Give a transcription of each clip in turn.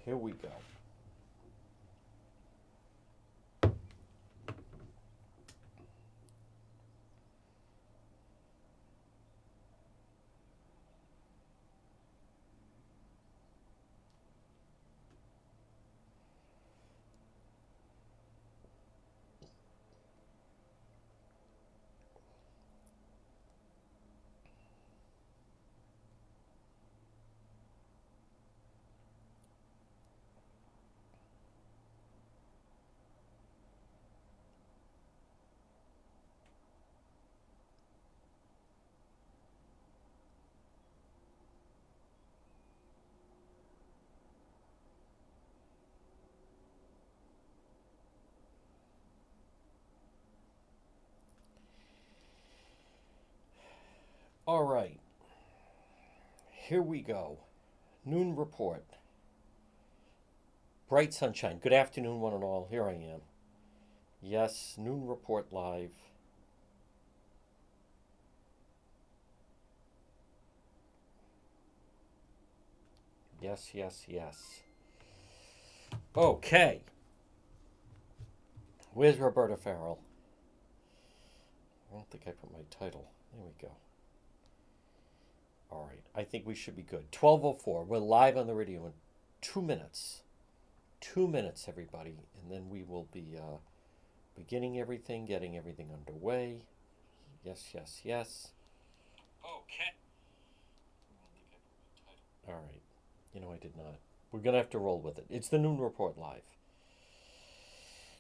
Here we go. All right. Here we go. Noon report. Bright sunshine. Good afternoon, one and all. Here I am. Yes, noon report live. Yes, yes, yes. Okay. Where's Roberta Farrell? I don't think I put my title. There we go. All right. I think we should be good. 12:04. We're live on the radio in 2 minutes. 2 minutes, everybody. And then we will be beginning everything, getting everything underway. Yes, yes, yes. Okay. All right. I did not. We're going to have to roll with it. It's the Noon Report Live.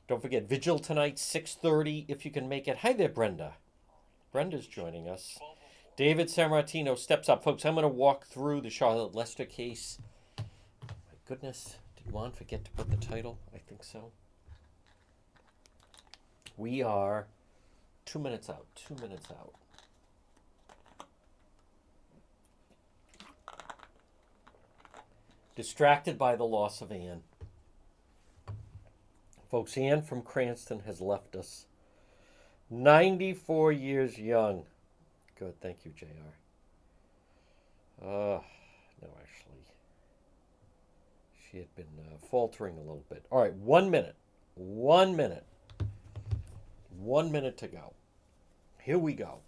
Don't forget, Vigil tonight, 6:30, if you can make it. Hi there, Brenda. Brenda's joining us. David Sammartino steps up. Folks, I'm going to walk through the Charlotte Lester case. My goodness. Did Juan forget to put the title? I think so. We are 2 minutes out. 2 minutes out. Distracted by the loss of Anne. Folks, Anne from Cranston has left us. 94 years young. Good, thank you, JR. No, actually. She had been faltering a little bit. All right, 1 minute. 1 minute. 1 minute to go. Here we go.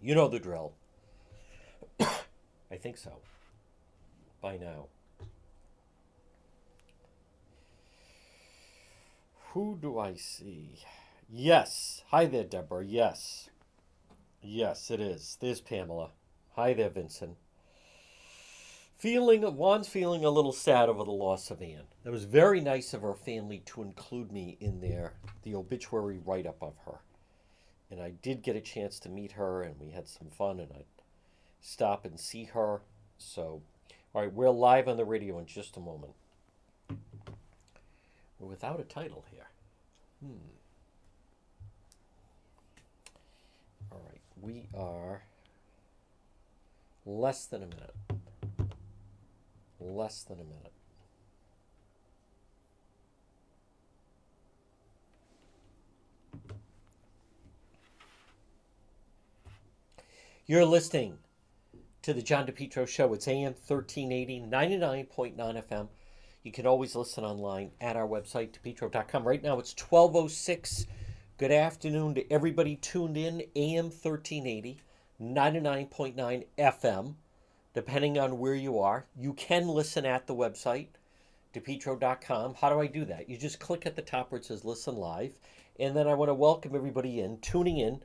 You know the drill. I think so. By now. Who do I see? Yes. Hi there, Deborah. Yes. Yes, it is. There's Pamela. Hi there, Vincent. Juan's feeling a little sad over the loss of Anne. It was very nice of her family to include me in the obituary write-up of her. And I did get a chance to meet her, and we had some fun, and I'd stop and see her. So, all right, we're live on the radio in just a moment. We're without a title here. All right, we are less than a minute. Less than a minute. You're listening to the John depetro Show. It's AM 1380, 99.9 FM. You can always listen online at our website, depetro.com. Right now it's 12:06. Good afternoon to everybody tuned in, AM 1380, 99.9 FM, depending on where you are. You can listen at the website, depetro.com. How do I do that? You just click at the top where it says Listen Live. And then I want to welcome everybody tuning in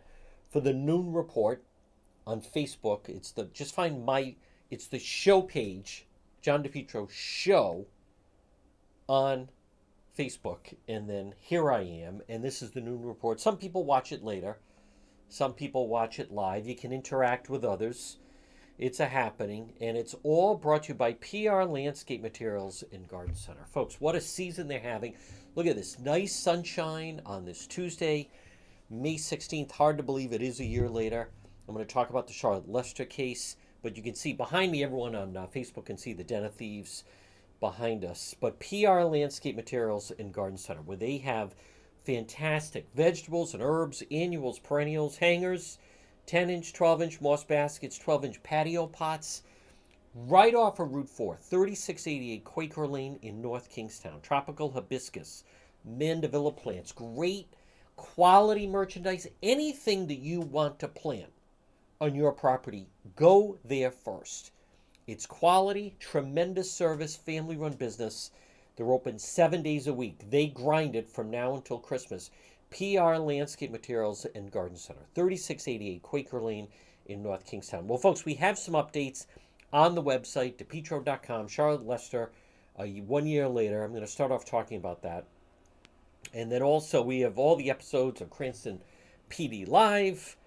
for the Noon Report on Facebook. It's the show page, John depetro Show, on Facebook, and then here I am, and this is the Noon Report. Some people watch it later. Some people watch it live. You can interact with others. It's a happening, and it's all brought to you by PR Landscape Materials in Garden Center. Folks, what a season they're having. Look at this nice sunshine on this Tuesday, May 16th. Hard to believe it is a year later. I'm going to talk about the Charlotte Lester case, but you can see behind me, everyone on Facebook can see the Den of Thieves behind us. But PR Landscape Materials in Garden Center, where they have fantastic vegetables and herbs, annuals, perennials, hangers, 10-inch, 12-inch moss baskets, 12-inch patio pots, right off of Route 4, 3688 Quaker Lane in North Kingstown. Tropical hibiscus, mandevilla plants, great quality merchandise. Anything that you want to plant on your property, go there first. It's quality, tremendous service, family run business. They're open 7 days a week. They grind it from now until Christmas. PR Landscape Materials and Garden Center, 3688 Quaker Lane in North Kingstown. Well, folks, we have some updates on the website, depetro.com, Charlotte Lester, 1 year later. I'm going to start off talking about that. And then also we have all the episodes of Cranston PD Live.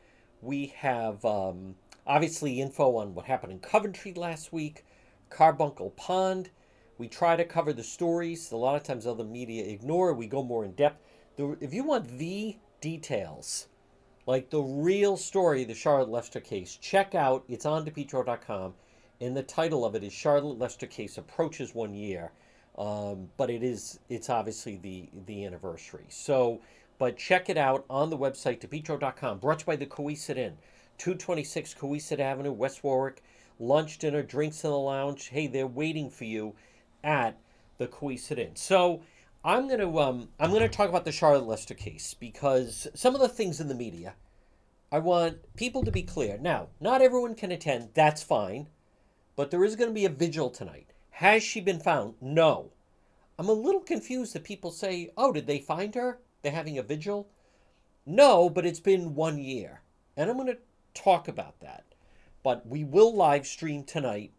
We have obviously info on what happened in Coventry last week, Carbuncle Pond. We try to cover the stories. A lot of times other media ignore. We go more in depth. If you want the details, like the real story of the Charlotte Lester case, check out, it's on depetro.com, and the title of it is Charlotte Lester Case Approaches 1 Year. But it's obviously the anniversary. So, but check it out on the website, depetro.com, brought to you by the Coesit Inn, 226 Coesit Avenue, West Warwick. Lunch, dinner, drinks in the lounge. Hey, they're waiting for you at the Coesit Inn. So I'm gonna talk about the Charlotte Lester case because some of the things in the media, I want people to be clear. Now, not everyone can attend. That's fine, but there is going to be a vigil tonight. Has she been found? No. I'm a little confused that people say, "Oh, did they find her? They're having a vigil." No, but it's been 1 year, and I'm going to talk about that. But we will live stream tonight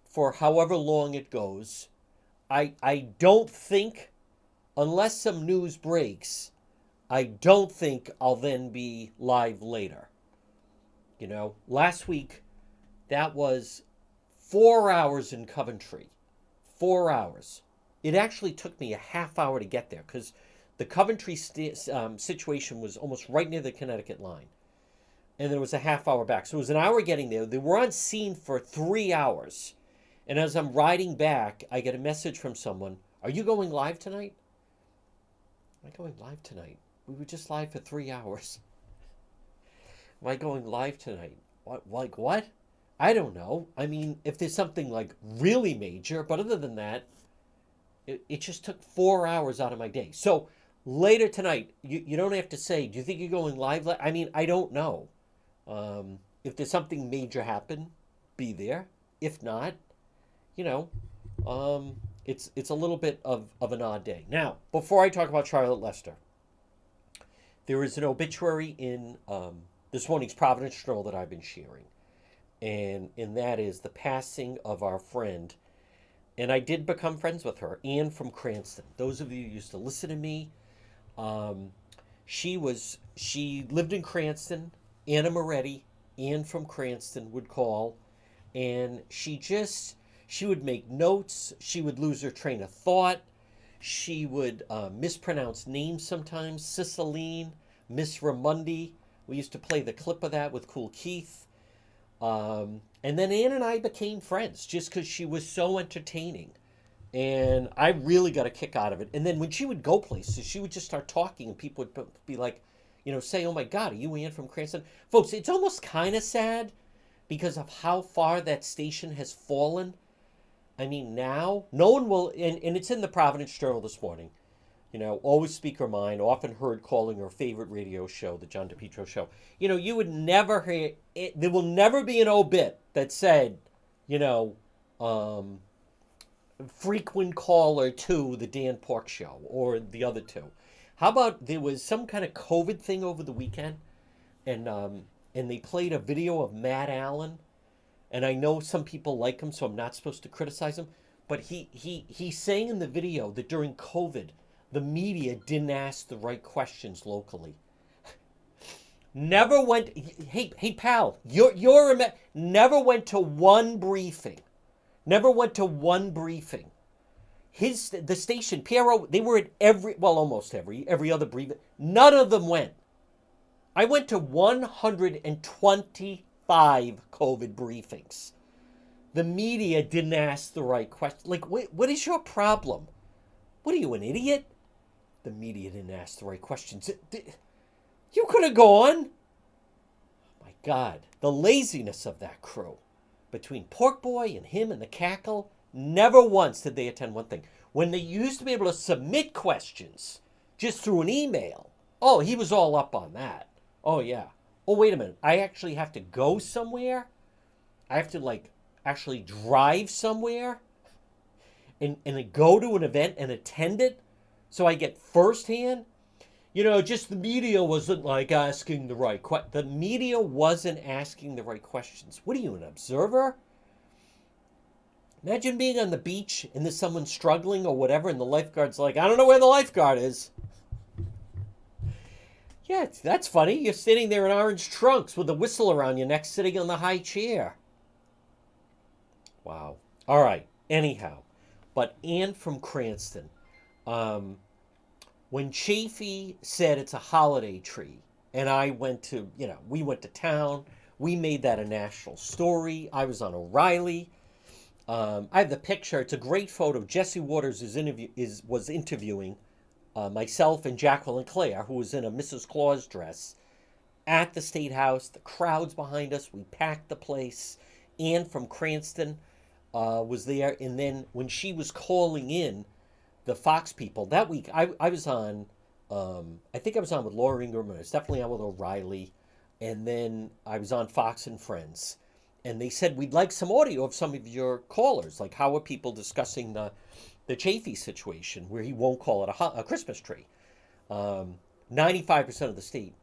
for however long it goes. I don't think, unless some news breaks, I don't think I'll then be live later. You know, last week, that was 4 hours in Coventry. 4 hours. It actually took me a half hour to get there because the Coventry situation was almost right near the Connecticut line. And then it was a half hour back. So it was an hour getting there. They were on scene for 3 hours. And as I'm riding back, I get a message from someone. Are you going live tonight? Am I going live tonight? We were just live for 3 hours. Am I going live tonight? What? Like what? I don't know. I mean, if there's something like really major, but other than that, it just took 4 hours out of my day. So later tonight, you don't have to say, do you think you're going live? I mean, I don't know. If there's something major happen, be there. If not, you know, it's a little bit of an odd day. Now, before I talk about Charlotte Lester, there is an obituary in this morning's Providence Journal that I've been sharing. And that is the passing of our friend. And I did become friends with her, Anne from Cranston. Those of you who used to listen to me, she lived in Cranston. Anna Moretti, Anne from Cranston, would call, and she would make notes. She would lose her train of thought. She would mispronounce names sometimes. Cicelyne, Miss Ramundi. We used to play the clip of that with Cool Keith. And then Ann and I became friends just because she was so entertaining. And I really got a kick out of it. And then when she would go places, she would just start talking and people would be like, say, "Oh my God, are you Ann from Cranston?" Folks, it's almost kind of sad because of how far that station has fallen. I mean, now, no one will, and it's in the Providence Journal this morning, always speak her mind, often heard calling her favorite radio show, the John DePetro Show. You would never hear, there will never be an obit that said, frequent caller to the Dan Pork Show or the other two. How about there was some kind of COVID thing over the weekend, and they played a video of Matt Allen, and I know some people like him, so I'm not supposed to criticize him, but he's saying in the video that during COVID, the media didn't ask the right questions locally. Never went. Hey, pal, never went to one briefing. Never went to one briefing. The station, PRO, they were at almost every other briefing. None of them went. I went to 125 COVID briefings. The media didn't ask the right question. Like, what is your problem? What are you, an idiot? The media didn't ask the right questions. You could have gone. Oh my God, the laziness of that crew. between Pork Boy and him and the cackle, never once did they attend one thing. When they used to be able to submit questions just through an email, oh, he was all up on that. Oh, yeah. Oh, wait a minute. I actually have to go somewhere? I have to, like, actually drive somewhere and go to an event and attend it so I get firsthand? Just the media wasn't, like, asking the right questions. The media wasn't asking the right questions. What are you, an observer? Imagine being on the beach and there's someone struggling or whatever, and the lifeguard's like, I don't know where the lifeguard is. Yeah, that's funny. You're sitting there in orange trunks with a whistle around your neck, sitting on the high chair. Wow. All right. Anyhow, but Anne from Cranston, when Chafee said it's a holiday tree, and I went to, we went to town, we made that a national story. I was on O'Reilly. I have the picture. It's a great photo. Jesse Waters was interviewing myself and Jacqueline Claire, who was in a Mrs. Claus dress, at the State House. The crowd's behind us. We packed the place. Anne from Cranston was there. And then when she was calling in the Fox people, that week I was on, I think I was on with Laura Ingraham. I was definitely on with O'Reilly. And then I was on Fox and Friends. And they said, we'd like some audio of some of your callers. Like, how are people discussing the Chafee situation where he won't call it a Christmas tree? 95% of the state,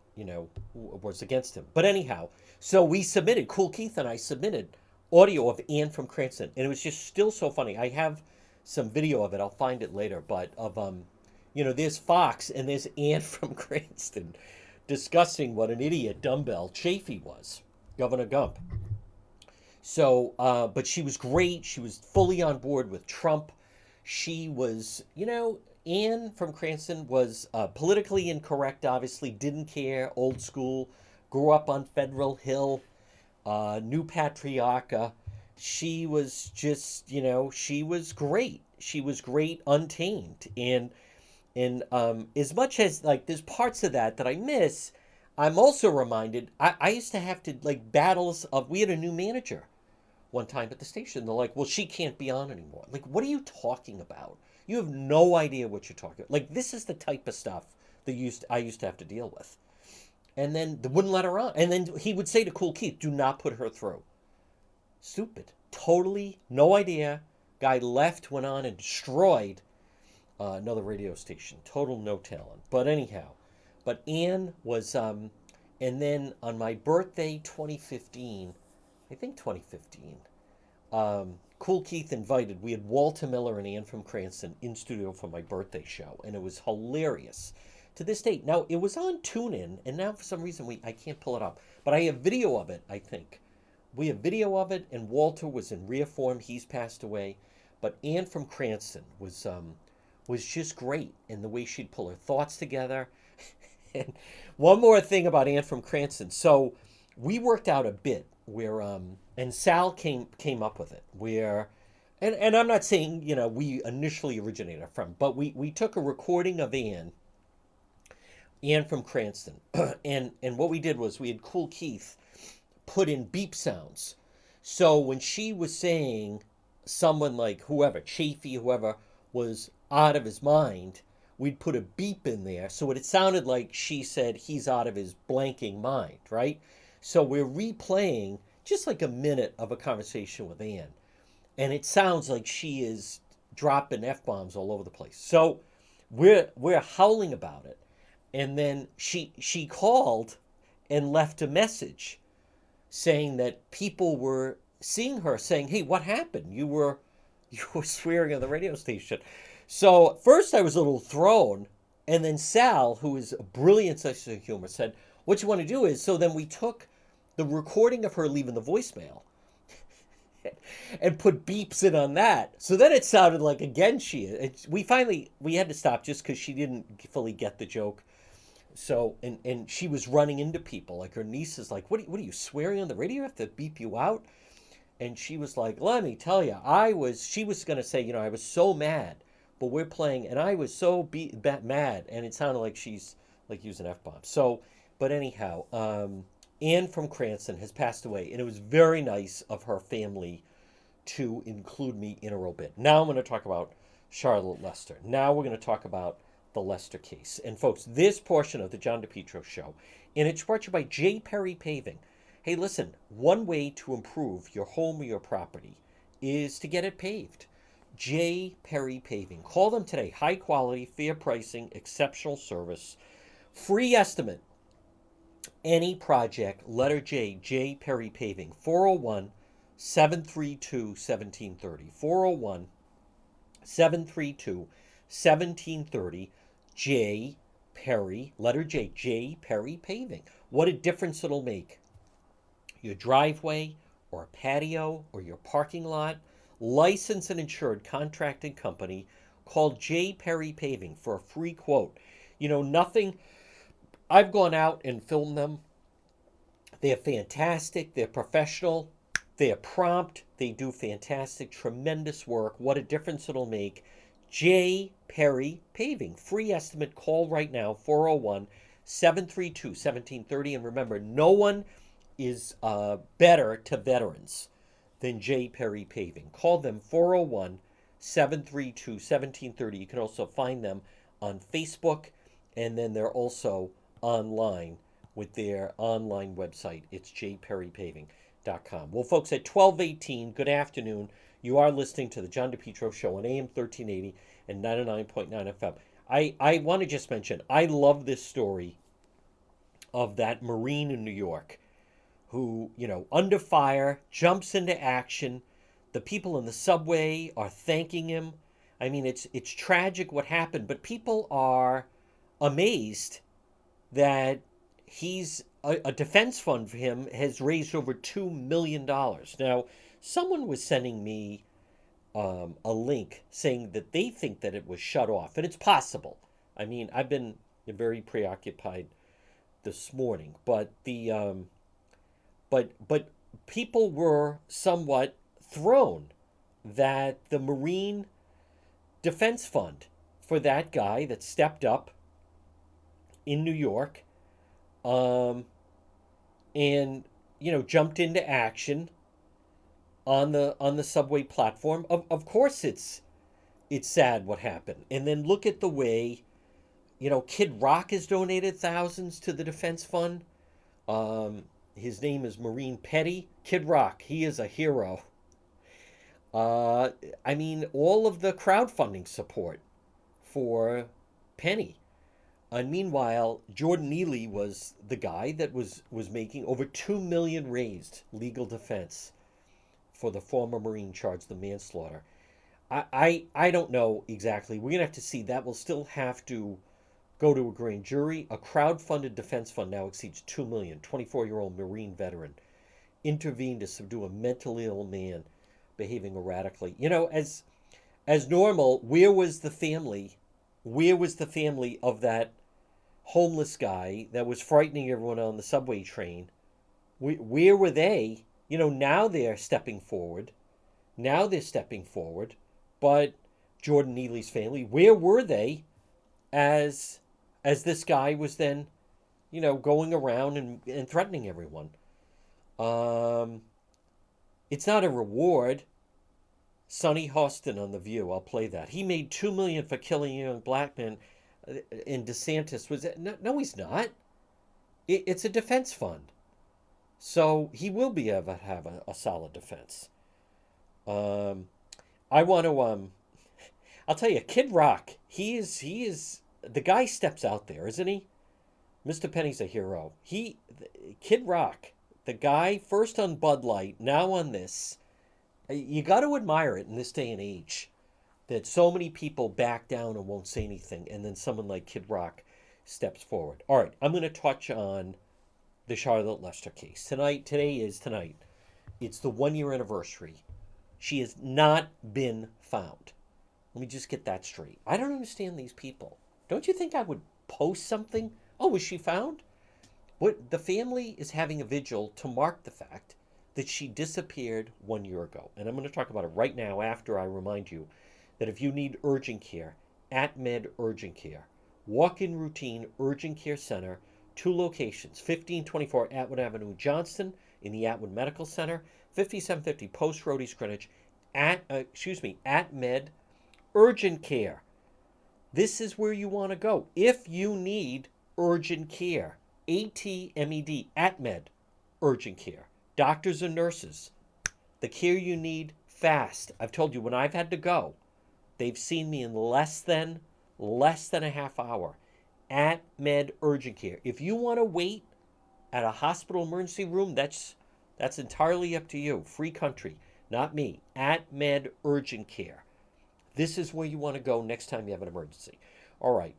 was against him. But anyhow, so we submitted, Cool Keith and I submitted audio of Anne from Cranston. And it was just still so funny. I have some video of it. I'll find it later. But there's Fox and there's Anne from Cranston discussing what an idiot dumbbell Chafee was, Governor Gump. So, but she was great. She was fully on board with Trump. She was, Anne from Cranston was politically incorrect, obviously, didn't care, old school, grew up on Federal Hill, new patriarcha. She was just, she was great. She was great, untamed. And as much as, like, there's parts of that I miss, I'm also reminded, I used to have to, like, battles of, we had a new manager one time at the station. They're like, well, she can't be on anymore. Like, what are you talking about? You have no idea what you're talking about. Like, this is the type of stuff that I used to have to deal with. And then they wouldn't let her on. And then he would say to Cool Keith, do not put her through. Stupid. Totally no idea. Guy left, went on and destroyed another radio station. Total no talent. But anyhow, but Anne was, and then on my birthday, 2015, I think 2015, Cool Keith invited, we had Walter Miller and Anne from Cranston in studio for my birthday show, and it was hilarious to this date. Now, it was on TuneIn, and now for some reason I can't pull it up, but I have video of it, I think. We have video of it, and Walter was in rare form. He's passed away. But Anne from Cranston was just great in the way she'd pull her thoughts together. And one more thing about Anne from Cranston. So we worked out a bit where and Sal came up with it, where and I'm not saying we initially originated from, but we took a recording of Anne from Cranston, and what we did was we had Cool Keith put in beep sounds. So when she was saying someone like whoever, Chafee, whoever was out of his mind, we'd put a beep in there so it sounded like she said he's out of his blanking mind, right? So we're replaying just like a minute of a conversation with Anne, and it sounds like she is dropping F-bombs all over the place. So we're howling about it, and then she called and left a message saying that people were seeing her saying, hey, what happened? You were swearing on the radio station. So first I was a little thrown, and then Sal, who is a brilliant sense of humor, said, what you want to do is, so then we took the recording of her leaving the voicemail and put beeps in on that. So then it sounded like, again, we had to stop just because she didn't fully get the joke. So, and she was running into people, like her niece is like, what are you swearing on the radio? I have to beep you out? And she was like, let me tell you, she was going to say, I was so mad, but we're playing, and I was so mad, and it sounded like she's like using F-bombs. So, but anyhow, Anne from Cranston has passed away, and it was very nice of her family to include me in her obit. Now I'm going to talk about Charlotte Lester. Now we're going to talk about the Lester case. And folks, this portion of the John DePetro show, and it's brought to you by J. Perry Paving. Hey, listen, one way to improve your home or your property is to get it paved. J. Perry Paving. Call them today. High quality, fair pricing, exceptional service, free estimate. Any project, letter J, J. Perry Paving, 401 732 1730. 401 732 1730. J. Perry, letter J, J. Perry Paving. What a difference it'll make. Your driveway or patio or your parking lot. Licensed and insured contracting company called J. Perry Paving for a free quote. Nothing. I've gone out and filmed them. They're fantastic. They're professional. They're prompt. They do fantastic, tremendous work. What a difference it'll make. J. Perry Paving. Free estimate. Call right now, 401 732 1730. And remember, no one is better to veterans than J. Perry Paving. Call them, 401 732 1730. You can also find them on Facebook, and then they're also online with their online website. It's jperrypaving.com. Well, folks, at 12:18, good afternoon. You are listening to the John DePetro Show on AM 1380 and 99.9 FM. I want to just mention, I love this story of that Marine in New York who, under fire, jumps into action. The people in the subway are thanking him. I mean, it's tragic what happened, but people are amazed that he's a defense fund for him has raised over $2 million. Now, someone was sending me a link saying that they think that it was shut off, and it's possible. I mean, I've been very preoccupied this morning, but but people were somewhat thrown that the Marine Defense Fund for that guy that stepped up in New York, and jumped into action on the subway platform. Of course, it's sad what happened, and then look at the way, Kid Rock has donated thousands to the defense fund. His name is Marine Petty. Kid Rock, he is a hero. I mean, all of the crowdfunding support for Penny. And meanwhile, Jordan Neely was the guy that was making over $2 million raised legal defense for the former Marine charged with manslaughter. I don't know exactly. We're gonna have to see. That will still have to go to a grand jury. A crowd-funded defense fund now exceeds $2 million. 24-year-old Marine veteran intervened to subdue a mentally ill man behaving erratically. As normal, where was the family? Where was the family of that homeless guy that was frightening everyone on the subway train? Where were they? Now they're stepping forward. But Jordan Neely's family, where were they as this guy was then, going around and threatening everyone? It's not a reward. Sonny Hostin on The View, I'll play that. He made $2 million for killing a young black man. And DeSantis was no, he's not. It's a defense fund, so he will be able to have a solid defense. I want to I'll tell you, Kid Rock. He is the guy steps out there, isn't he? Mr. Penny's a hero. Kid Rock, the guy first on Bud Light, now on this. You got to admire it in this day and age, that so many people back down and won't say anything, and then someone like Kid Rock steps forward. All right, I'm going to touch on the Charlotte Lester case. Today is tonight. It's the 1-year anniversary. She has not been found. Let me just get that straight. I don't understand these people. Don't you think I would post something? Oh, was she found? The family is having a vigil to mark the fact that she disappeared 1 year ago. And I'm going to talk about it right now after I remind you that if you need urgent care, AtMed Urgent Care, walk-in routine urgent care center, 2 locations, 1524 Atwood Avenue, Johnston, in the Atwood Medical Center, 5750 Post Road, East Greenwich, at Med Urgent Care. This is where you want to go if you need urgent care. ATMED, AtMed, urgent care. Doctors and nurses, the care you need fast. I've told you when I've had to go, they've seen me in less than a half hour. AtMed urgent care. If you want to wait at a hospital emergency room, that's entirely up to you. Free country, not me. AtMed urgent care. This is where you want to go next time you have an emergency. All right.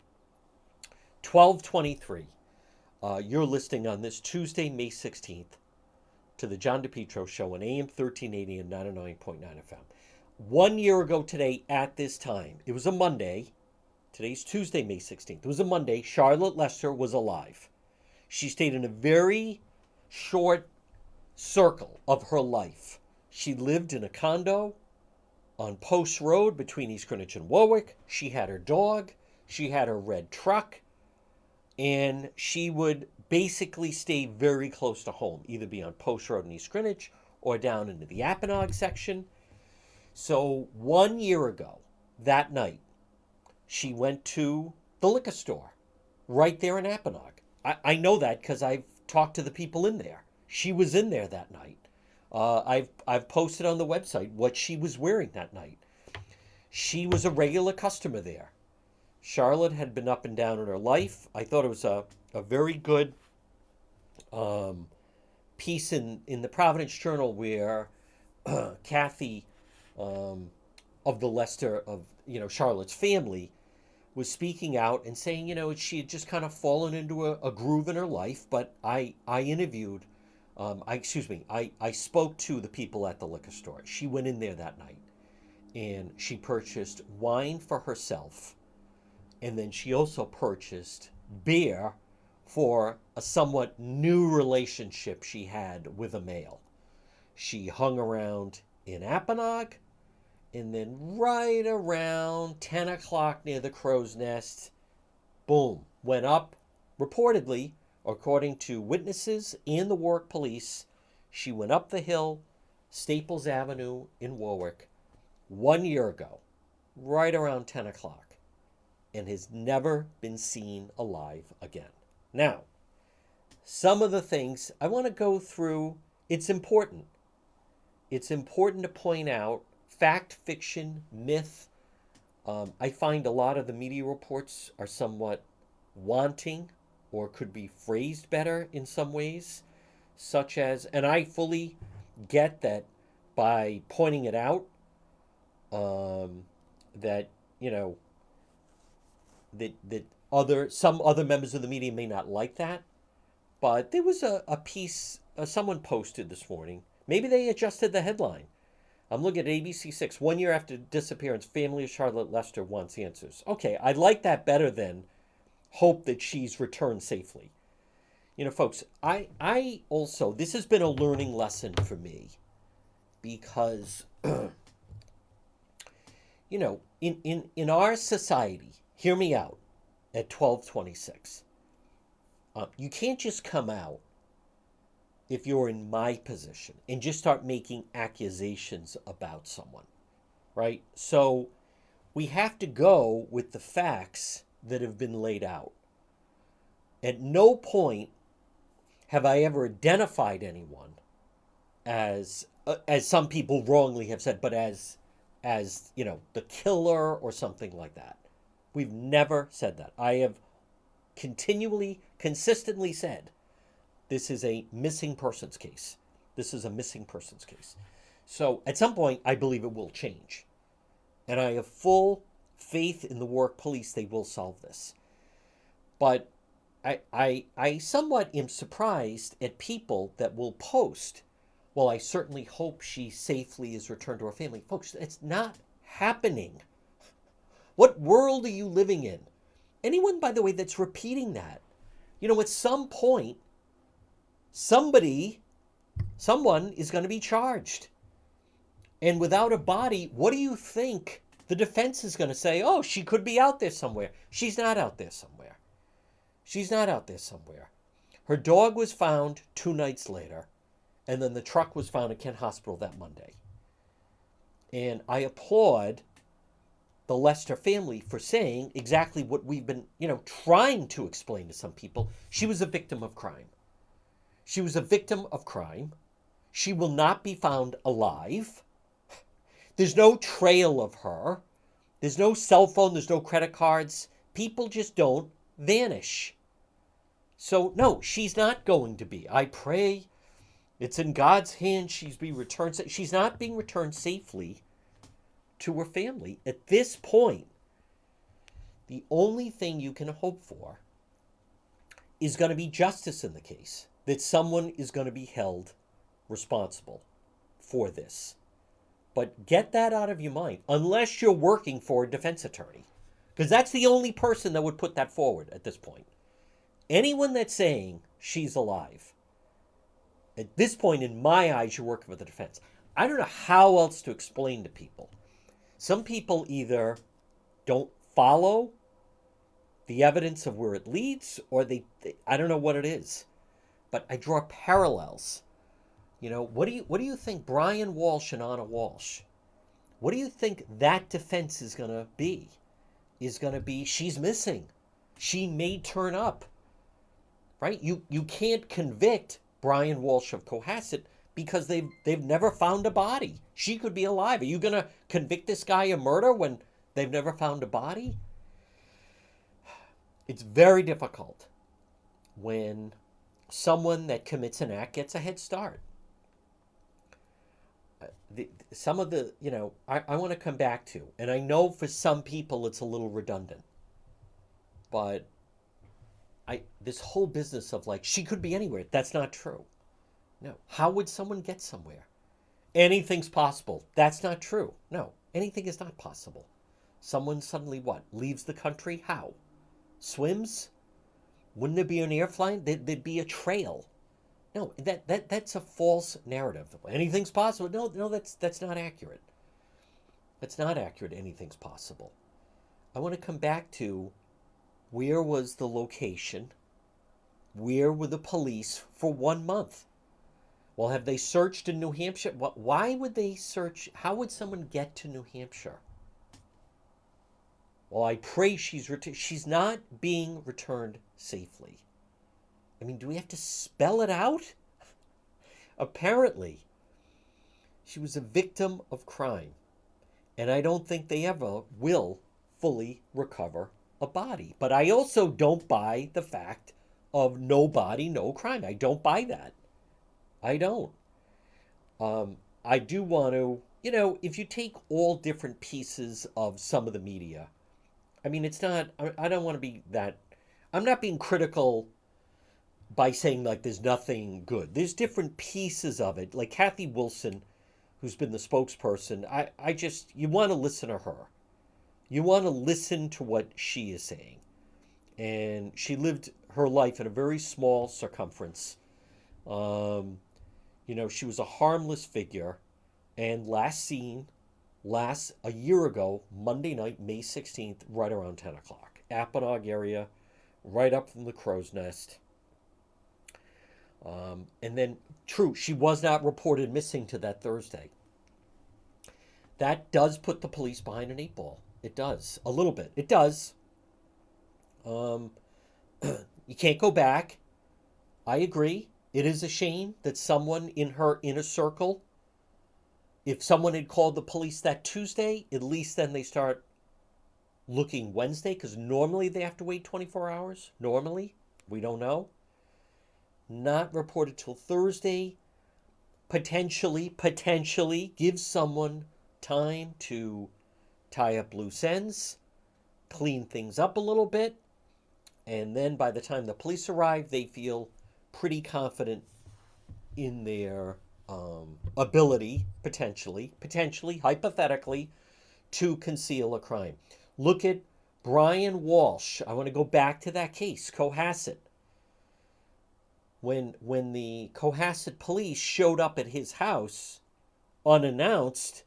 12:23. You're listening on this Tuesday, May 16th, to the John DePetro Show on AM 1380 and 99.9 FM. 1 year ago today at this time, it was a Monday. Today's Tuesday, May 16th. It was a Monday. Charlotte Lester was alive. She stayed in a very short circle of her life. She lived in a condo on Post Road between East Greenwich and Warwick. She had her dog. She had her red truck. And she would basically stay very close to home, either be on Post Road in East Greenwich or down into the Apponaug section. So 1 year ago, that night, she went to the liquor store right there in Apponaug. I know that because I've talked to the people in there. She was in there that night. I've posted on the website what she was wearing that night. She was a regular customer there. Charlotte had been up and down in her life. I thought it was a very good piece in the Providence Journal where Kathy of the Lester, of Charlotte's family, was speaking out and saying, she had just kind of fallen into a groove in her life. But I interviewed, I spoke to the people at the liquor store. She went in there that night and she purchased wine for herself. And then she also purchased beer for a somewhat new relationship she had with a male. She hung around in Apponaug, and then right around 10 o'clock near the Crow's Nest, boom, went up. Reportedly, according to witnesses and the Warwick police, she went up the hill, Staples Avenue in Warwick, 1 year ago, right around 10 o'clock, and has never been seen alive again. Now, some of the things I want to go through, it's important. It's important to point out fact, fiction, myth. I find a lot of the media reports are somewhat wanting or could be phrased better in some ways, such as, and I fully get that by pointing it out, that, that some other members of the media may not like that. But there was a piece someone posted this morning. Maybe they adjusted the headline. I'm looking at ABC6. 1 year after disappearance, family of Charlotte Lester wants answers. Okay, I like that better than hope that she's returned safely. Folks, I also, this has been a learning lesson for me because, in our society, hear me out at 12:26. You can't just come out if you're in my position and just start making accusations about someone, right? So we have to go with the facts that have been laid out. At no point have I ever identified anyone as some people wrongly have said, but as the killer or something like that. We've never said that. I have consistently said, this is a missing persons case. This is a missing persons case. So at some point, I believe it will change. And I have full faith in the Warwick police. They will solve this. But I somewhat am surprised at people that will post, well, I certainly hope she safely is returned to her family. Folks, it's not happening. What world are you living in? Anyone, by the way, that's repeating that, at some point, someone is going to be charged. And without a body, what do you think the defense is going to say? Oh, she could be out there somewhere. She's not out there somewhere. She's not out there somewhere. Her dog was found 2 nights later, and then the truck was found at Kent Hospital that Monday. And I applaud the Lester family for saying exactly what we've been, trying to explain to some people. She was a victim of crime. She was a victim of crime. She will not be found alive. There's no trail of her. There's no cell phone. There's no credit cards. People just don't vanish. So, no, she's not going to be. I pray it's in God's hands she's being returned. She's not being returned safely to her family. At this point, the only thing you can hope for is going to be justice in the case, that someone is going to be held responsible for this. But get that out of your mind, unless you're working for a defense attorney, because that's the only person that would put that forward at this point. Anyone that's saying she's alive, at this point, in my eyes, you're working for the defense. I don't know how else to explain to people. Some people either don't follow the evidence of where it leads, or I don't know what it is. But I draw parallels. What do you think Brian Walsh and Anna Walsh, what do you think that defense is going to be? Is going to be, she's missing. She may turn up. Right? You can't convict Brian Walsh of Cohasset because they've never found a body. She could be alive. Are you going to convict this guy of murder when they've never found a body? It's very difficult when someone that commits an act gets a head start. I want to come back to, and I know for some people it's a little redundant, but this whole business of she could be anywhere, that's not true. No. How would someone get somewhere? Anything's possible. That's not true. No, anything is not possible. Someone suddenly leaves the country? How? Swims? Wouldn't there be an airplane? There'd be a trail. No, that's a false narrative. Anything's possible. No, that's not accurate. That's not accurate. Anything's possible. I want to come back to, where was the location? Where were the police for 1 month? Well, have they searched in New Hampshire? Why would they search? How would someone get to New Hampshire? Well, I pray she's not being returned safely. I mean, do we have to spell it out? Apparently, she was a victim of crime. And I don't think they ever will fully recover a body. But I also don't buy the fact of no body, no crime. I don't buy that. I don't. I do want to, if you take all different pieces of some of the media, I mean, it's not, I don't want to be that, I'm not being critical by saying there's nothing good. There's different pieces of it. Like Kathy Wilson, who's been the spokesperson, you want to listen to her. You want to listen to what she is saying. And she lived her life in a very small circumference. She was a harmless figure. And last seen, a year ago, Monday night, May 16th, right around 10 o'clock. Apponaug area, right up from the crow's nest. And then, true, she was not reported missing to that Thursday. That does put the police behind an 8-ball. It does. A little bit. It does. You can't go back. I agree. It is a shame that someone in her inner circle, if someone had called the police that Tuesday, at least then they start looking Wednesday, because normally they have to wait 24 hours. Normally. We don't know. Not reported till Thursday. Potentially gives someone time to tie up loose ends, clean things up a little bit, and then by the time the police arrive, they feel pretty confident in their ability, potentially, hypothetically, to conceal a crime. Look at Brian Walsh. I want to go back to that case, Cohasset. When the Cohasset police showed up at his house unannounced,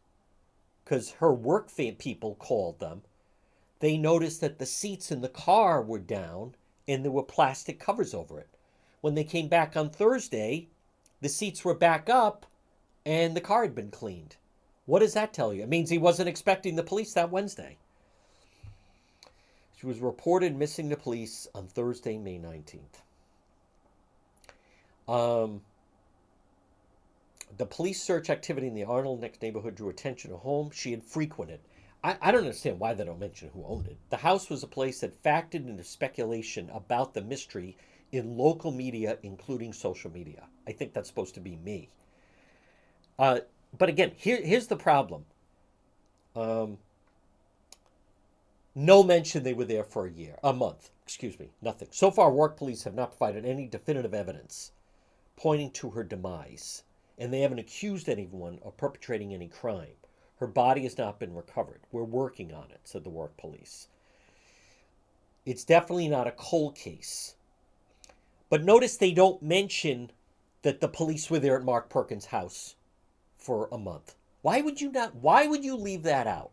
because her work people called them, they noticed that the seats in the car were down and there were plastic covers over it. when they came back on Thursday, the seats were back up and the car had been cleaned. What does that tell you? It means he wasn't expecting the police that Wednesday. She was reported missing to police on Thursday, May 19th. The police search activity in the Arnold Neck neighborhood drew attention to a home she had frequented. I don't understand why they don't mention who owned it. The house was a place that factored into speculation about the mystery in local media, including social media. I think that's supposed to be me. But again, here's the problem. No mention they were there for a month. Excuse me, nothing. So far, Warwick police have not provided any definitive evidence pointing to her demise, and they haven't accused anyone of perpetrating any crime. Her body has not been recovered. We're working on it, said the Warwick police. It's definitely not a cold case. But notice they don't mention that the police were there at Mark Perkins' house for a month. Why would you not? Why would you leave that out?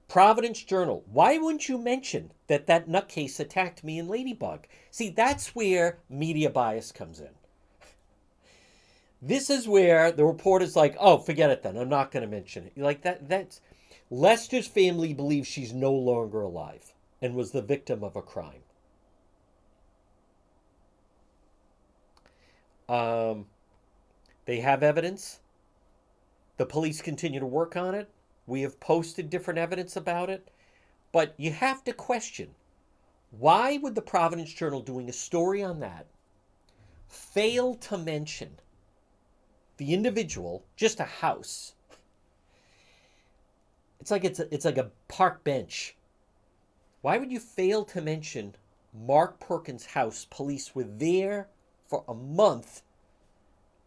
Providence Journal. Why wouldn't you mention that nutcase attacked me in Ladybug? See, that's where media bias comes in. This is where the reporter's like, oh, forget it then. I'm not going to mention it. Like that's Lester's family believes she's no longer alive and was the victim of a crime. They have evidence. The police continue to work on it. We have posted different evidence about it. But you have to question, why would the Providence Journal doing a story on that fail to mention the individual, just a house? It's like a park bench. Why would you fail to mention Mark Perkins' house? Police were there for a month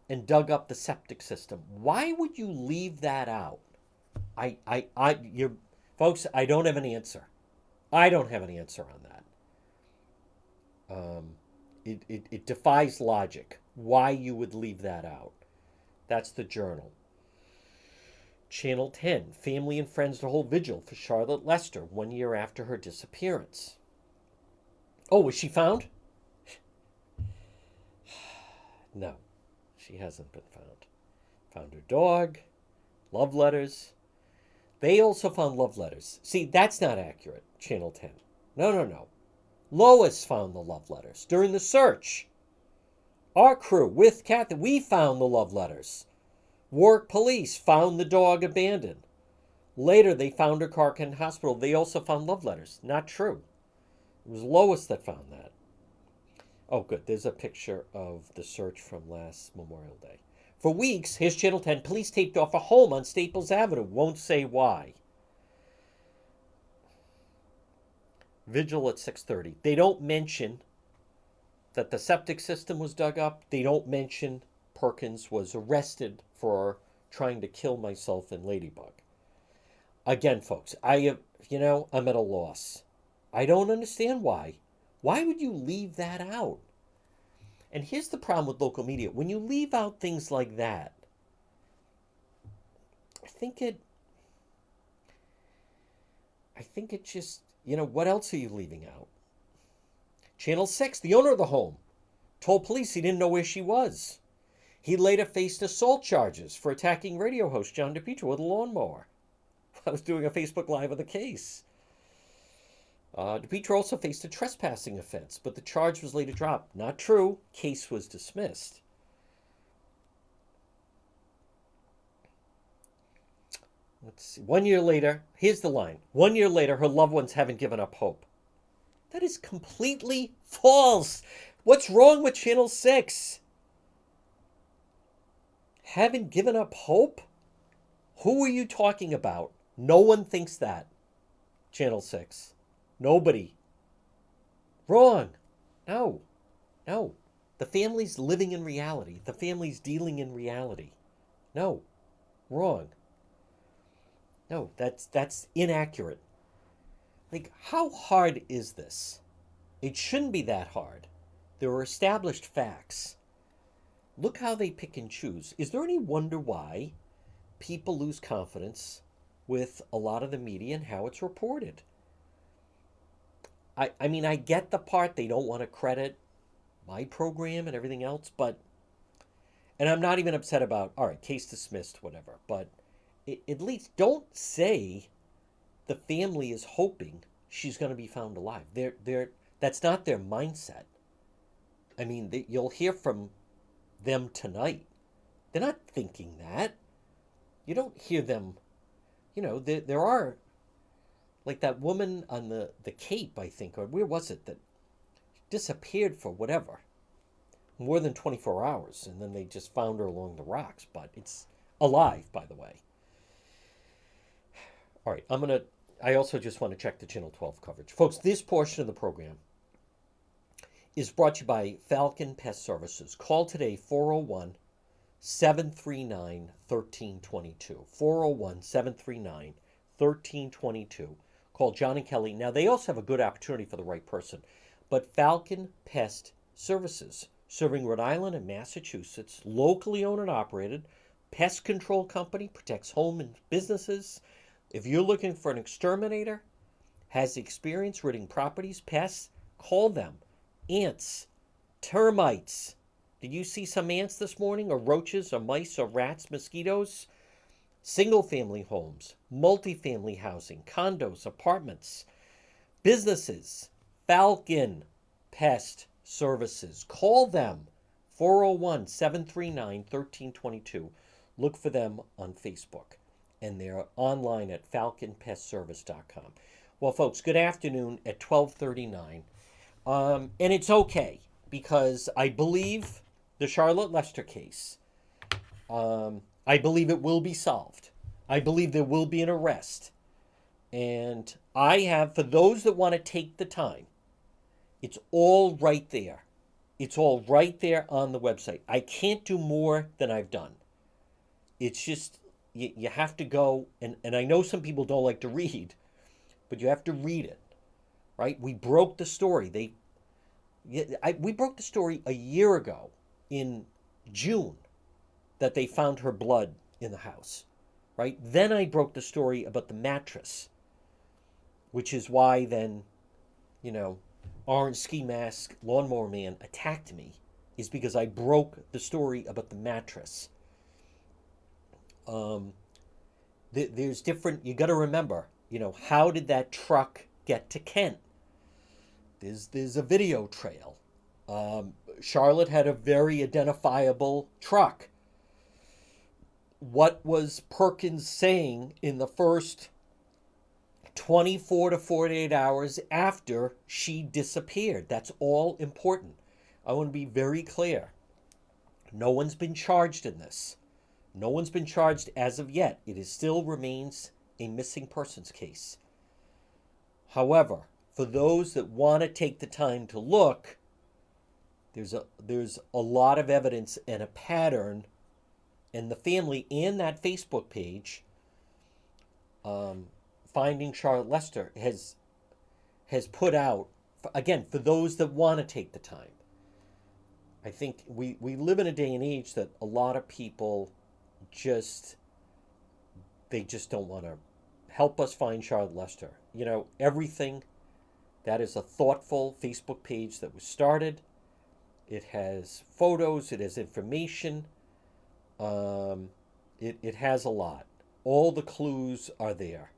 and dug up the septic system. Why would you leave that out? Folks, I don't have an answer. I don't have an answer on that. It defies logic why you would leave that out. That's the Journal. Channel 10, family and friends to hold vigil for Charlotte Lester 1 year after her disappearance. Oh, was she found? No, she hasn't been found. Found her dog, love letters. They also found love letters. See, that's not accurate, Channel 10. No. Lois found the love letters during the search. Our crew, with Kathy, we found the love letters. Warwick police found the dog abandoned. Later, they found her car in hospital. They also found love letters. Not true. It was Lois that found that. Oh, good. There's a picture of the search from last Memorial Day. For weeks, here's Channel 10, police taped off a home on Staples Avenue. Won't say why. Vigil at 6:30. They don't mention that the septic system was dug up. They don't mention Perkins was arrested for trying to kill myself in Ladybug. Again, folks, I'm at a loss. I don't understand why. Why would you leave that out? And here's the problem with local media. When you leave out things like that, I think it just, what else are you leaving out? Channel 6, the owner of the home, told police he didn't know where she was. He later faced assault charges for attacking radio host John depetro with a lawnmower. I was doing a Facebook Live of the case. depetro also faced a trespassing offense, but the charge was later dropped. Not true. Case was dismissed. Let's see. 1 year later, here's the line. 1 year later, her loved ones haven't given up hope. That is completely false. What's wrong with Channel 6? Haven't given up hope? Who are you talking about? No one thinks that. Channel 6. Nobody. Wrong. No. The family's living in reality. The family's dealing in reality. No. Wrong. No, that's inaccurate. Like, how hard is this? It shouldn't be that hard. There are established facts. Look how they pick and choose. Is there any wonder why people lose confidence with a lot of the media and how it's reported? I mean, I get the part they don't want to credit my program and everything else, but and I'm not even upset about, all right, case dismissed, whatever, but at least don't say the family is hoping she's going to be found alive. That's not their mindset. I mean, you'll hear from them tonight. They're not thinking that. You don't hear them. There are, like that woman on the Cape, I think, or where was it, that disappeared for whatever, more than 24 hours, and then they just found her along the rocks. But it's alive, by the way. All right, I also just want to check the Channel 12 coverage. Folks, this portion of the program is brought to you by Falcon Pest Services. Call today, 401 739 1322. 401 739 1322. Call John and Kelly. Now, they also have a good opportunity for the right person. But Falcon Pest Services, serving Rhode Island and Massachusetts, locally owned and operated, pest control company, protects home and businesses. If you're looking for an exterminator, has experience ridding properties, pests, call them. Ants, termites. Did you see some ants this morning, or roaches, or mice, or rats, mosquitoes? Single family homes, multifamily housing, condos, apartments, businesses. Falcon Pest Services. Call them, 401 739 1322. Look for them on Facebook, and they're online at falconpestservice.com. Well, folks, good afternoon at 12:39. And it's okay, because I believe the Charlotte Lester case, I believe it will be solved. I believe there will be an arrest. And I have, for those that want to take the time, it's all right there. It's all right there on the website. I can't do more than I've done. It's just, you have to go, and I know some people don't like to read, but you have to read it, right? We broke the story. We broke the story a year ago in June that they found her blood in the house, right? Then I broke the story about the mattress, which is why then, orange ski mask lawnmower man attacked me, is because I broke the story about the mattress. There's different, you got to remember, how did that truck get to Kent? There's a video trail. Charlotte had a very identifiable truck. What was Perkins saying in the first 24 to 48 hours after she disappeared? That's all important. I want to be very clear. No one's been charged in this. No one's been charged as of yet. It still remains a missing persons case. However, for those that want to take the time to look, there's a lot of evidence and a pattern, and the family and that Facebook page, Finding Charlotte Lester, has put out, again, for those that want to take the time. I think we live in a day and age that a lot of people they just don't want to help us find Charlotte Lester. Everything. That is a thoughtful Facebook page that was started. It has photos. It has information. It has a lot. All the clues are there,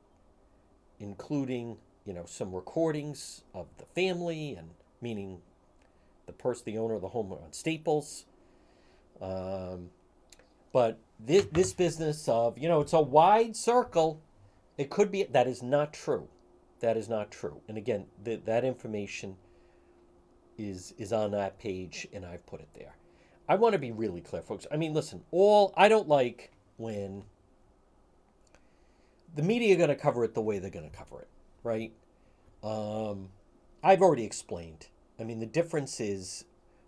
including, some recordings of the family, and meaning the owner of the home on Staples. But this business of, it's a wide circle. It could be, that is not true. That is not true. And again, that information is on that page, and I've put it there. I want to be really clear, folks. I mean, listen, I don't like when the media are going to cover it the way they're going to cover it, right? I've already explained. I mean, the difference is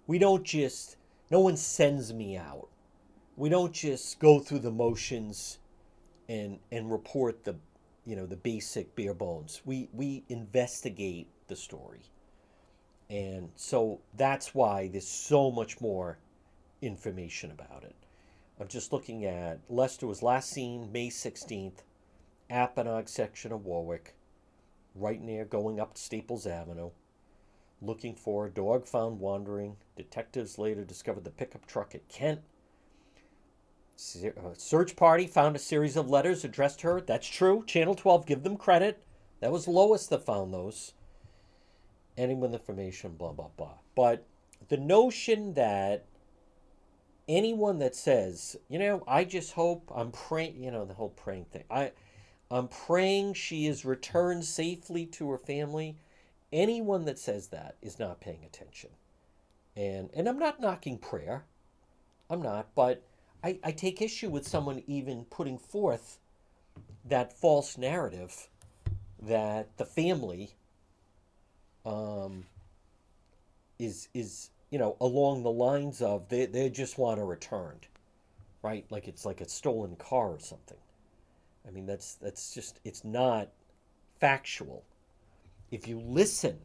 no one sends me out. We don't just go through the motions and report the basic bare bones. We investigate the story. And so that's why there's so much more information about it. I'm just looking at, Lester was last seen May 16th, Apponaug section of Warwick, right near going up to Staples Avenue. looking for a dog found wandering. Detectives later discovered the pickup truck at Kent. Search party found a series of letters addressed to her. That's true. Channel 12, give them credit. That was Lois that found those. Anyone with information, blah, blah, blah. But the notion that anyone that says, I just hope, I'm praying, the whole praying thing. I'm praying she is returned safely to her family. Anyone that says that is not paying attention. And I'm not knocking prayer. I'm not, but I take issue with someone even putting forth that false narrative that the family is along the lines of they just want her returned, right? Like it's like a stolen car or something. I mean, that's just, it's not factual. If you listen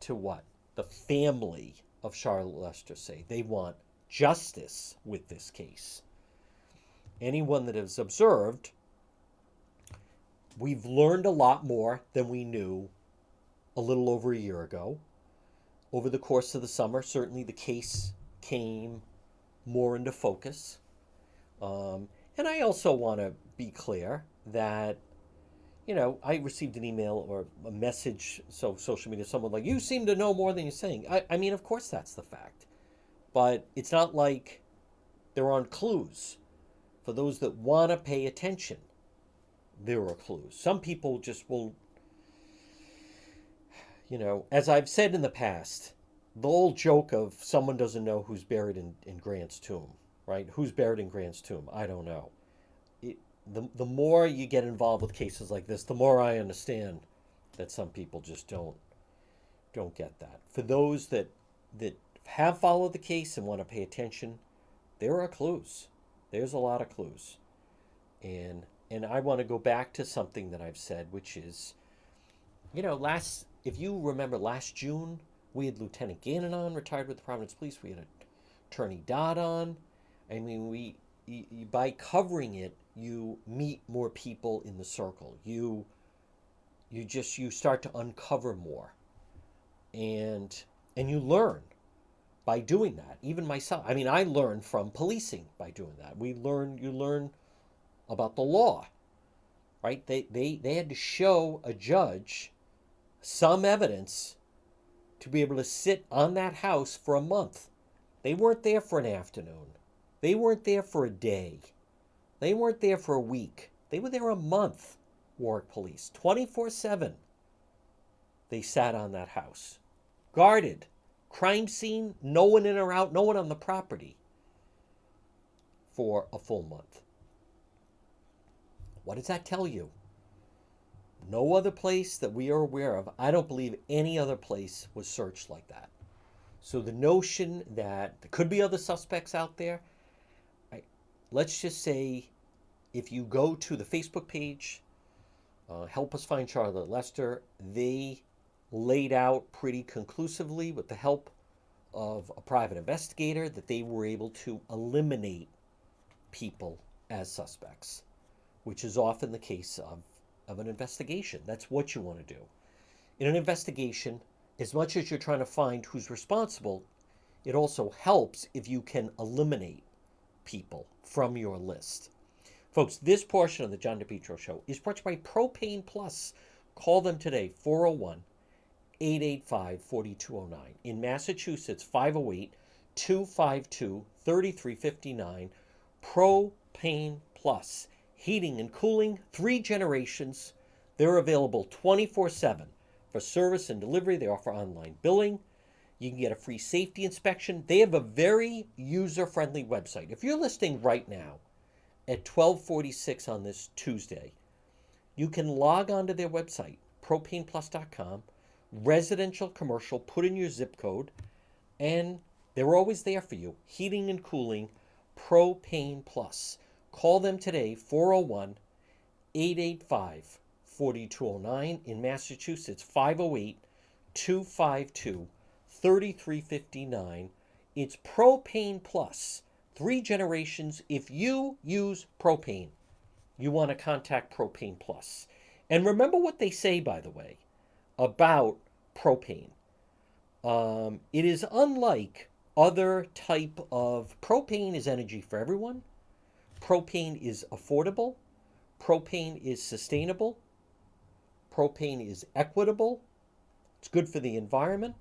to what the family of Charlotte Lester say, they want justice with this case. Anyone that has observed, we've learned a lot more than we knew a little over a year ago. Over the course of the summer, certainly the case came more into focus. And I also want to be clear that, I received an email or a message, social media, someone like, you seem to know more than you're saying. I mean, of course that's the fact. But it's not like there aren't clues. For those that want to pay attention, there are clues. Some people just will, as I've said in the past, the old joke of someone doesn't know who's buried in Grant's tomb, right? Who's buried in Grant's tomb? I don't know. The more you get involved with cases like this, the more I understand that some people just don't get that. For those that have followed the case and want to pay attention, there are clues. There's a lot of clues. And I want to go back to something that I've said, which is, if you remember last June, we had Lieutenant Gannon on, retired with the Providence Police. We had Attorney Dodd on. I mean, by covering it, you meet more people in the circle. You start to uncover more, and you learn by doing that. Even myself, I mean, I learned from policing by doing that. You learn about the law, right? They had to show a judge some evidence to be able to sit on that house for a month. They weren't there for an afternoon. They weren't there for a day. They weren't there for a week. They were there a month, Warwick Police. 24/7. They sat on that house. Guarded. Crime scene, no one in or out, no one on the property for a full month. What does that tell you? No other place that we are aware of, I don't believe any other place was searched like that. So the notion that there could be other suspects out there, let's just say if you go to the Facebook page, Help Us Find Charlotte Lester, they laid out pretty conclusively with the help of a private investigator that they were able to eliminate people as suspects, which is often the case of an investigation. That's what you want to do. In an investigation, as much as you're trying to find who's responsible, it also helps if you can eliminate people from your list. Folks, this portion of the John DePetro Show is brought to you by Propane Plus. Call them today, 401-885-4209. In Massachusetts, 508-252-3359. Propane Plus. Heating and cooling, 3 generations. They're available 24/7 for service and delivery. They offer online billing. You can get a free safety inspection. They have a very user-friendly website. If you're listening right now at 12:46 on this Tuesday, you can log on to their website, propaneplus.com, residential, commercial, put in your zip code, and they're always there for you. Heating and cooling, Propane Plus. Call them today, 401-885-4209. In Massachusetts, 508-252-3359. It's Propane Plus. 3 generations. If you use propane, you want to contact Propane Plus. And remember what they say, by the way, about propane. It is unlike other type of propane is energy for everyone. Propane is affordable. Propane is sustainable. Propane is equitable. It's good for the environment.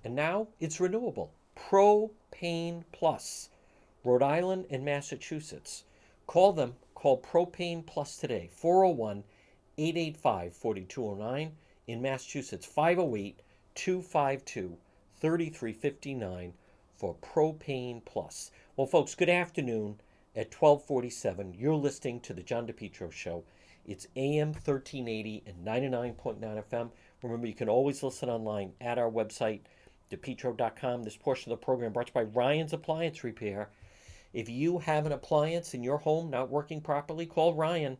And now it's renewable. Propane Plus, Rhode Island and Massachusetts. Call them. Call Propane Plus today. 401 885 4209. In Massachusetts, 508 252 3359 for Propane Plus. Well, folks, good afternoon. At 1247, you're listening to the John DePetro Show. It's AM 1380 and 99.9 FM. Remember, you can always listen online at our website, depetro.com. This portion of the program brought to you by Ryan's Appliance Repair. If you have an appliance in your home not working properly, call Ryan.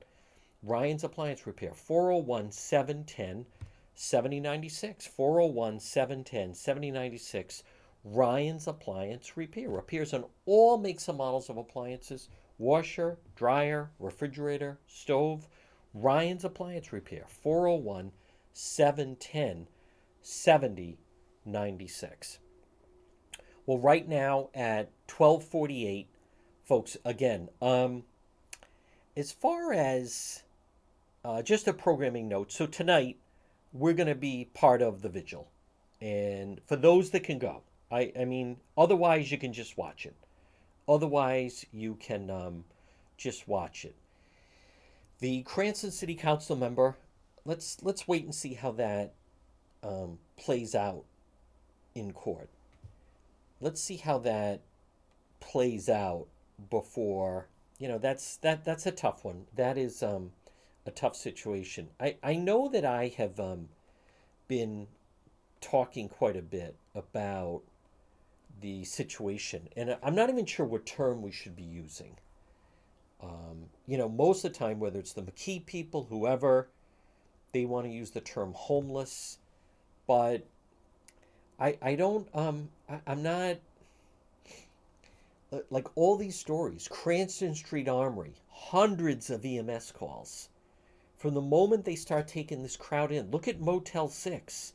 Ryan's Appliance Repair, 401 710 7096. 401 710 7096. Ryan's Appliance Repair. Repairs on all makes and models of appliances, washer, dryer, refrigerator, stove. Ryan's Appliance Repair, 401 710 7096. Well, right now at 1248, folks, again, as far as just a programming note, so tonight we're going to be part of the vigil. And for those that can go, I mean, otherwise you can just watch it. Otherwise, you can just watch it. The Cranston City Council member, let's wait and see how that plays out in court. Let's see how that plays out before, that's a tough one. That is a tough situation. I know that I have been talking quite a bit about the situation, and I'm not even sure what term we should be using. Most of the time, whether it's the McKee people, whoever, they want to use the term homeless, but I don't, I'm not, like all these stories, Cranston Street Armory, hundreds of EMS calls. From the moment they start taking this crowd in, look at Motel 6.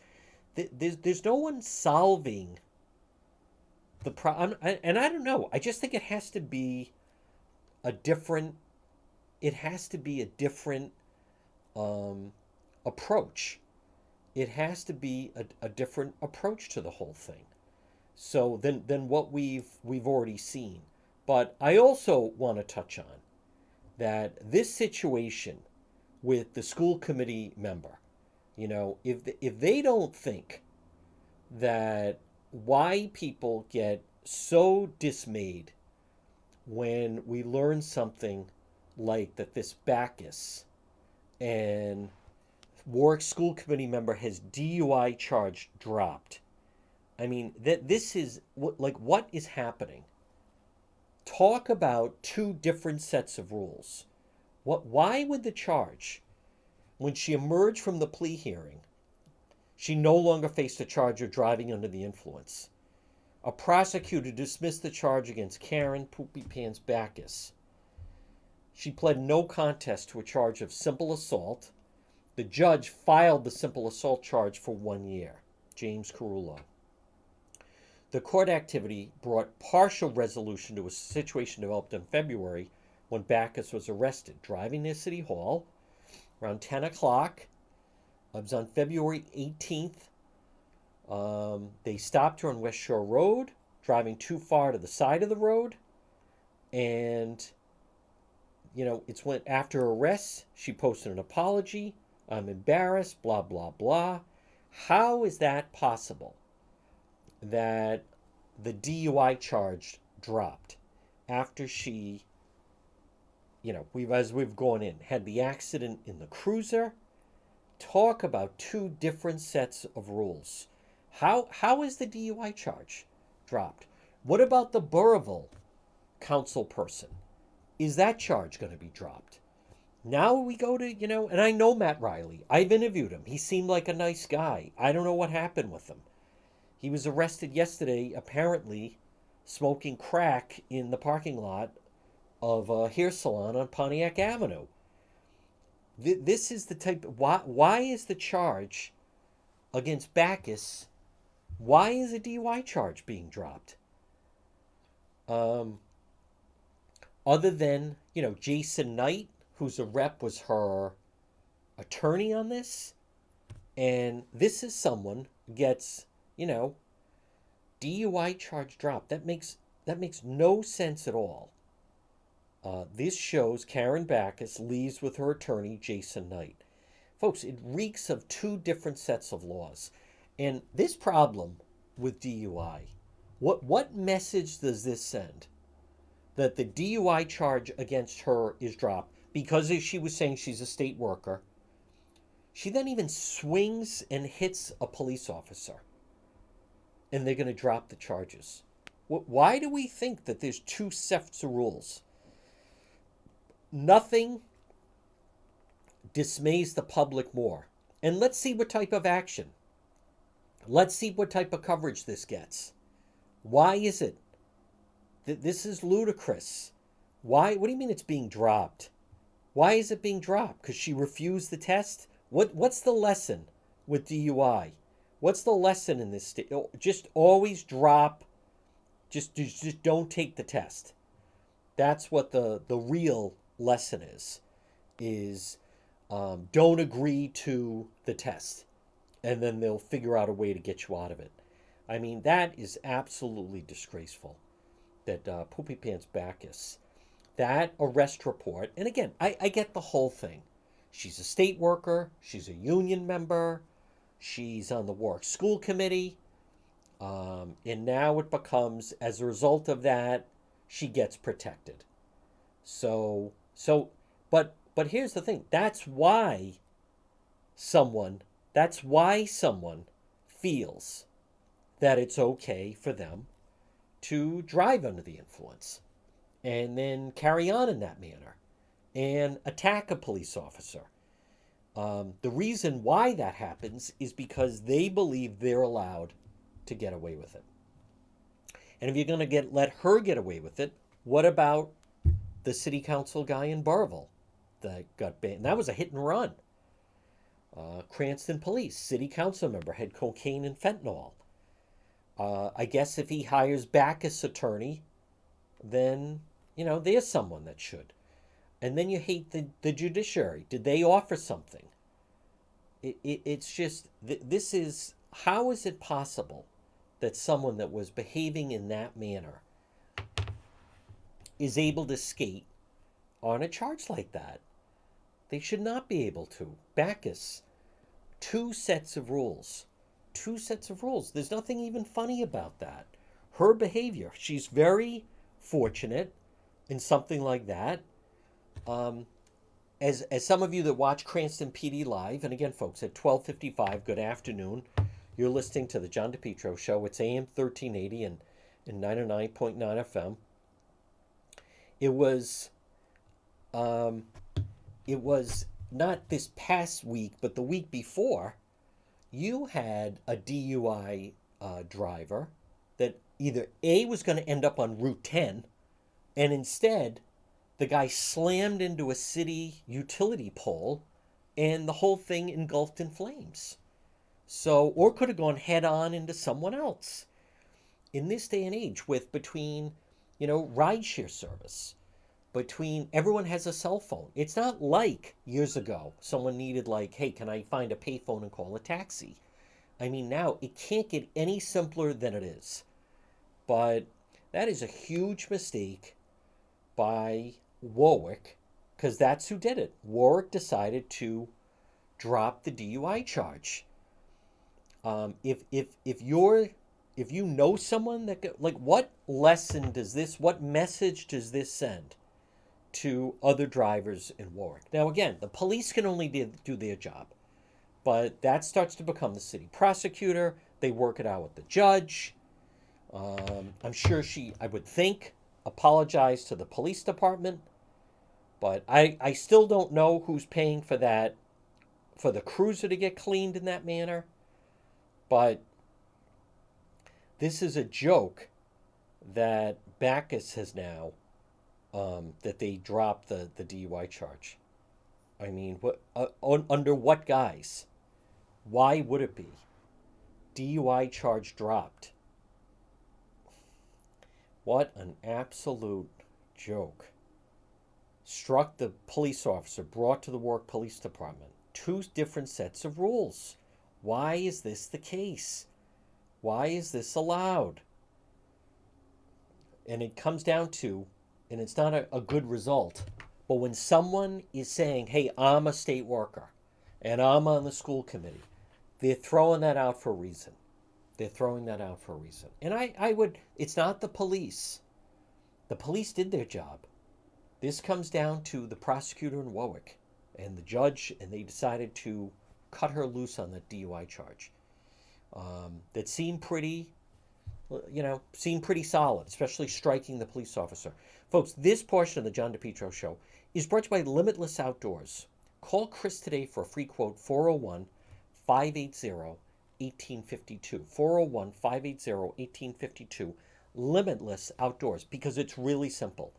There's no one solving the problem, and I don't know. I just think it has to be a different. It has to be a different approach. It has to be a different approach to the whole thing. So than what we've already seen. But I also want to touch on that this situation with the school committee member, if they don't think that why people get so dismayed when we learn something like that this Bacchus and Warwick school committee member has DUI charge dropped. I mean, this is what is happening? Talk about two different sets of rules. Why would the charge, when she emerged from the plea hearing, she no longer faced a charge of driving under the influence? A prosecutor dismissed the charge against Karen Poopy Pants Bacchus. She pled no contest to a charge of simple assault. The judge filed the simple assault charge for 1 year. James Carullo. The court activity brought partial resolution to a situation developed in February when Bacchus was arrested, driving near City Hall around 10 o'clock. It was on February 18th. They stopped her on West Shore Road, driving too far to the side of the road. And, it's when after arrest, she posted an apology. I'm embarrassed, blah, blah, blah. How is that possible that the DUI charge dropped after she, as we've gone in, had the accident in the cruiser? Talk about two different sets of rules. How is the DUI charge dropped? What about the Burrillville council person? Is that charge going to be dropped? Now we go to, and I know Matt Riley. I've interviewed him. He seemed like a nice guy. I don't know what happened with him. He was arrested yesterday, apparently, smoking crack in the parking lot of a hair salon on Pontiac Avenue. This is the type. Why is the charge against Bacchus Why is a DUI charge being dropped? Um, Other than, Jason Knight, who's a rep, was her attorney on this. And this is someone gets, DUI charge dropped. That makes no sense at all. This shows Karen Backus leaves with her attorney, Jason Knight. Folks, it reeks of two different sets of laws. And this problem with DUI, what message does this send? That the DUI charge against her is dropped because, as she was saying, she's a state worker. She then even swings and hits a police officer, and they're going to drop the charges. Why do we think that there's two sets of rules? Nothing dismays the public more. And let's see what type of action. Let's see what type of coverage this gets. Why is it that this is ludicrous? Why? What do you mean it's being dropped? Why is it being dropped? Because she refused the test? What's the lesson with DUI? What's the lesson in this state? Just always drop. Just don't take the test. That's what the real lesson is. Don't agree to the test, and then they'll figure out a way to get you out of it. I mean, that is absolutely disgraceful. That Poopy Pants Backus, that arrest report, and again, I get the whole thing. She's a state worker. She's a union member. She's on the Warwick School Committee. And now it becomes, as a result of that, she gets protected. But here's the thing. That's why someone feels that it's okay for them to drive under the influence and then carry on in that manner and attack a police officer. The reason why that happens is because they believe they're allowed to get away with it. And if you're going to let her get away with it, what about the city council guy in Burville that got banned? That was a hit and run. Cranston police, city council member, had cocaine and fentanyl. I guess if he hires Backus attorney, then, there's someone that should. And then you hate the judiciary. Did they offer something? It's just, this is, how is it possible that someone that was behaving in that manner is able to skate on a charge like that? They should not be able to. Backus, two sets of rules. Two sets of rules. There's nothing even funny about that. Her behavior, she's very fortunate in something like that. As some of you that watch Cranston PD Live, and again, folks, at 12:55, good afternoon. You're listening to the John DePetro Show. It's AM 1380 and 99.9 FM. It was not this past week, but the week before. You had a DUI driver that either A, was going to end up on Route 10, and instead the guy slammed into a city utility pole and the whole thing engulfed in flames. Or could have gone head on into someone else. In this day and age, between rideshare service, between everyone has a cell phone. It's not like years ago someone needed, like, hey, can I find a payphone and call a taxi? I mean, now it can't get any simpler than it is. But that is a huge mistake by Warwick, because that's who did it. Warwick decided to drop the DUI charge. If you know someone that, like, what message does this send to other drivers in Warwick? Now, again, the police can only do their job, but that starts to become the city prosecutor. They work it out with the judge. I'm sure I would think, apologized to the police department, but I still don't know who's paying for that, for the cruiser to get cleaned in that manner. But this is a joke that Backus has now, that they dropped the DUI charge. I mean, under what guise? Why would it be? DUI charge dropped. What an absolute joke. Struck the police officer, brought to the Warwick Police Department. Two different sets of rules. Why is this the case? Why is this allowed? And it comes down to, and it's not a good result, but when someone is saying, hey, I'm a state worker and I'm on the school committee, they're throwing that out for a reason. They're throwing that out for a reason. And I would, it's not the police. The police did their job. This comes down to the prosecutor in Warwick and the judge, and they decided to cut her loose on that DUI charge. That seemed pretty, seemed pretty solid, especially striking the police officer. Folks, this portion of the John DePetro Show is brought to you by Limitless Outdoors. Call Chris today for a free quote, 401-580-1852. 401-580-1852. Limitless Outdoors, because it's really simple.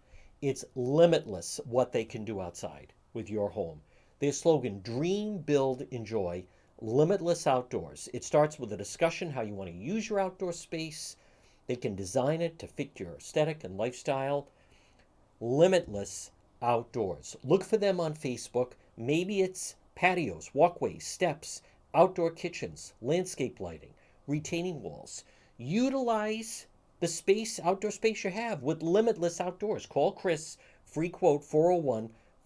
It's limitless what they can do outside with your home. Their slogan, dream, build, enjoy, limitless outdoors. It starts with a discussion how you want to use your outdoor space. They can design it to fit your aesthetic and lifestyle. Limitless Outdoors. Look for them on Facebook. Maybe it's patios, walkways, steps, outdoor kitchens, landscape lighting, retaining walls. Utilize the space, outdoor space you have with Limitless Outdoors. Call Chris, free quote,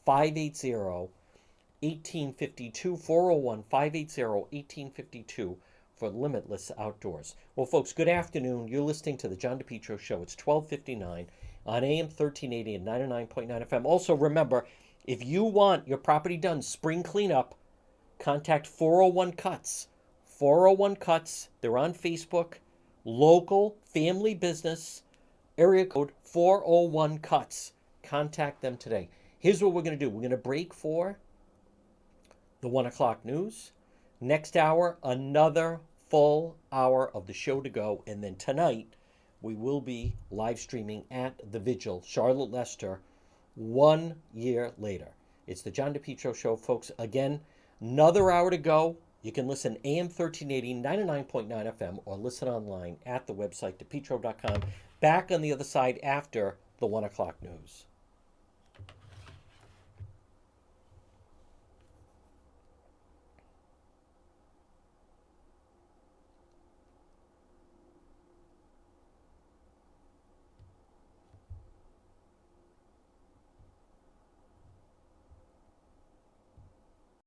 401-580-1852, 401-580-1852 for Limitless Outdoors. Well, folks, good afternoon. You're listening to the John DePetro Show. It's 12:59 on AM 1380 and 99.9 FM. Also, remember, if you want your property done, spring cleanup, contact 401 Cuts. 401 Cuts. They're on Facebook. Local family business, area code 401 Cuts. Contact them today. Here's what we're going to do. We're going to break for the 1 o'clock news. Next hour, another full hour of the show to go. And then tonight, we will be live streaming at the Vigil, Charlotte Lester, 1 year later. It's the John DePetro Show, folks. Again, another hour to go. You can listen AM 1380, 99.9 FM, or listen online at the website, depetro.com. Back on the other side after the 1 o'clock news.